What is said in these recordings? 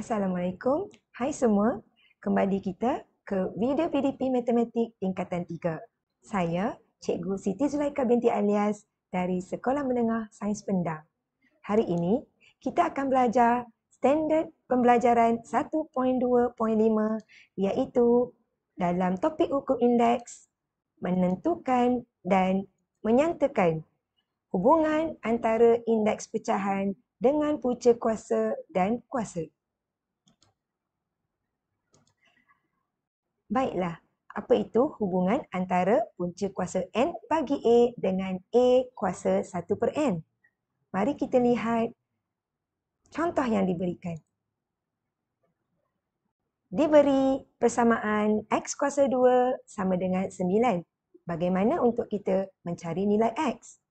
Assalamualaikum. Hai semua. Kembali kita ke video PDP Matematik tingkatan 3. Saya Cikgu Siti Zulaika binti Alias dari Sekolah Menengah Sains Pendang. Hari ini kita akan belajar standard pembelajaran 1.2.5 iaitu dalam topik hukum indeks menentukan dan menyatakan hubungan antara indeks pecahan dengan punca kuasa dan kuasa. Baiklah, apa itu hubungan antara punca kuasa N bagi A dengan A kuasa 1/N? Mari kita lihat contoh yang diberikan. Diberi persamaan X kuasa 2 sama dengan 9. Bagaimana untuk kita mencari nilai X?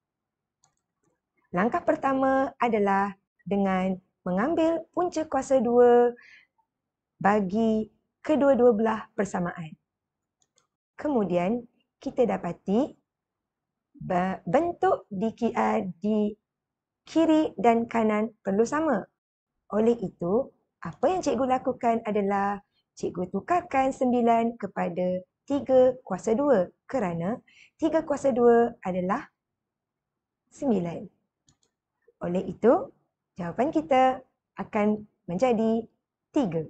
Langkah pertama adalah dengan mengambil punca kuasa 2 bagi kedua-dua belah persamaan. Kemudian, kita dapati bentuk di kiri dan kanan perlu sama. Oleh itu, apa yang cikgu lakukan adalah cikgu tukarkan 9 kepada 3 kuasa 2 kerana 3 kuasa 2 adalah 9. Oleh itu, jawapan kita akan menjadi 3.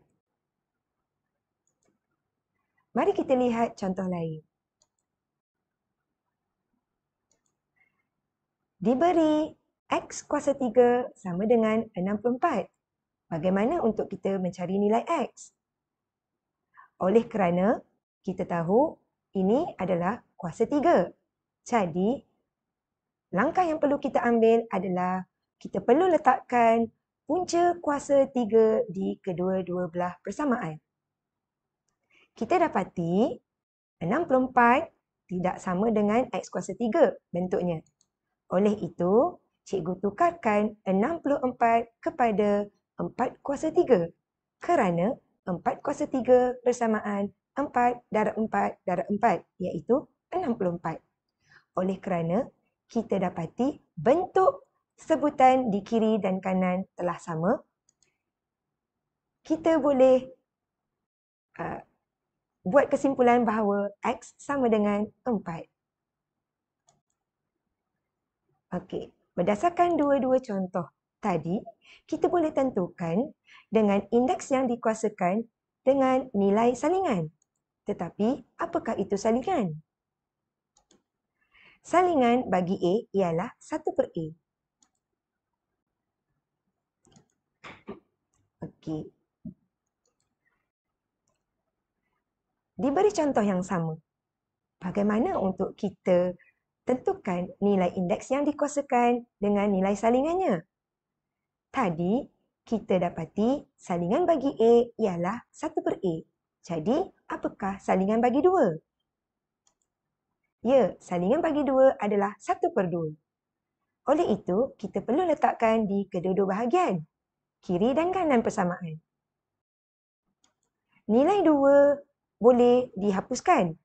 Mari kita lihat contoh lain. Diberi X kuasa 3 sama dengan 64. Bagaimana untuk kita mencari nilai X? Oleh kerana kita tahu ini adalah kuasa 3. Jadi, langkah yang perlu kita ambil adalah kita perlu letakkan punca kuasa 3 di kedua-dua belah persamaan. Kita dapati 64 tidak sama dengan X kuasa 3 bentuknya. Oleh itu, cikgu tukarkan 64 kepada 4 kuasa 3 kerana 4 kuasa 3 bersamaan 4 darab 4 darab 4 iaitu 64. Oleh kerana kita dapati bentuk sebutan di kiri dan kanan telah sama, kita boleh buat kesimpulan bahawa X sama dengan 4. Okey, berdasarkan dua-dua contoh tadi, kita boleh tentukan dengan indeks yang dikuasakan dengan nilai salingan. Tetapi, apakah itu salingan? Salingan bagi A ialah 1/A. Okey. Diberi contoh yang sama. Bagaimana untuk kita tentukan nilai indeks yang dikuasakan dengan nilai salingannya? Tadi, kita dapati salingan bagi A ialah 1/A. Jadi, apakah salingan bagi 2? Ya, salingan bagi 2 adalah 1/2. Oleh itu, kita perlu letakkan di kedua-dua bahagian, kiri dan kanan persamaan. Nilai 2 boleh dihapuskan.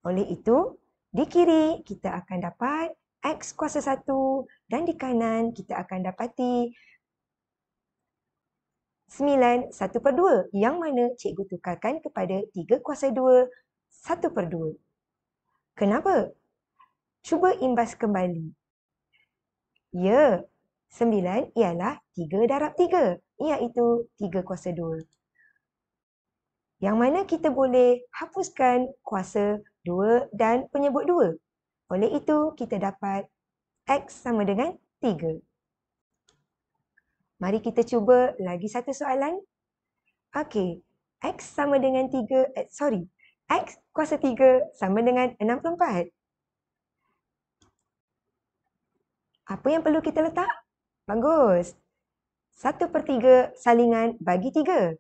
Oleh itu, di kiri kita akan dapat X kuasa 1 dan di kanan kita akan dapati 9 1/2 yang mana cikgu tukarkan kepada 3 kuasa 2 1/2. Kenapa? Cuba imbas kembali. Ya, 9 ialah 3 darab 3 iaitu 3 kuasa 2. Yang mana kita boleh hapuskan kuasa 2 dan penyebut 2. Oleh itu, kita dapat X sama dengan 3. Mari kita cuba lagi satu soalan. Okey, X sama dengan 3, X kuasa 3 sama dengan 64. Apa yang perlu kita letak? Bagus. 1/3 salingan bagi 3.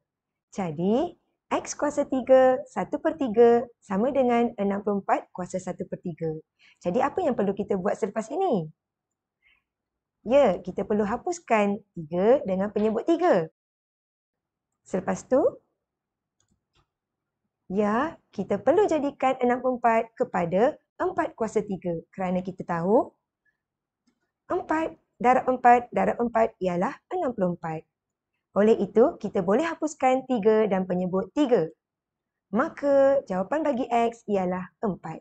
Jadi, X kuasa 3, 1/3 sama dengan 64 kuasa 1/3. Jadi, apa yang perlu kita buat selepas ini? Ya, kita perlu hapuskan 3 dengan penyebut 3. Selepas tu, ya, kita perlu jadikan 64 kepada 4 kuasa 3 kerana kita tahu 4 darab 4 darab 4 ialah 64. Oleh itu, kita boleh hapuskan 3 dan penyebut 3. Maka, jawapan bagi X ialah 4.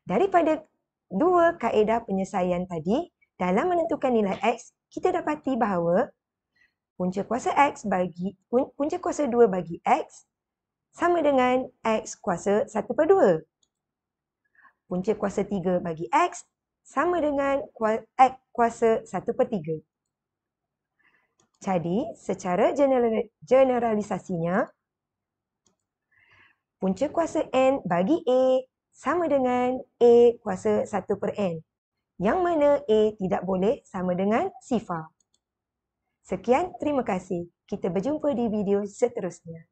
Daripada dua kaedah penyelesaian tadi, dalam menentukan nilai X, kita dapati bahawa punca kuasa 2 bagi X sama dengan X kuasa 1/2. Punca kuasa 3 bagi X sama dengan X kuasa 1/3. Jadi, secara generalisasinya, punca kuasa N bagi A sama dengan A kuasa 1/N. Yang mana A tidak boleh sama dengan sifar. Sekian, terima kasih. Kita berjumpa di video seterusnya.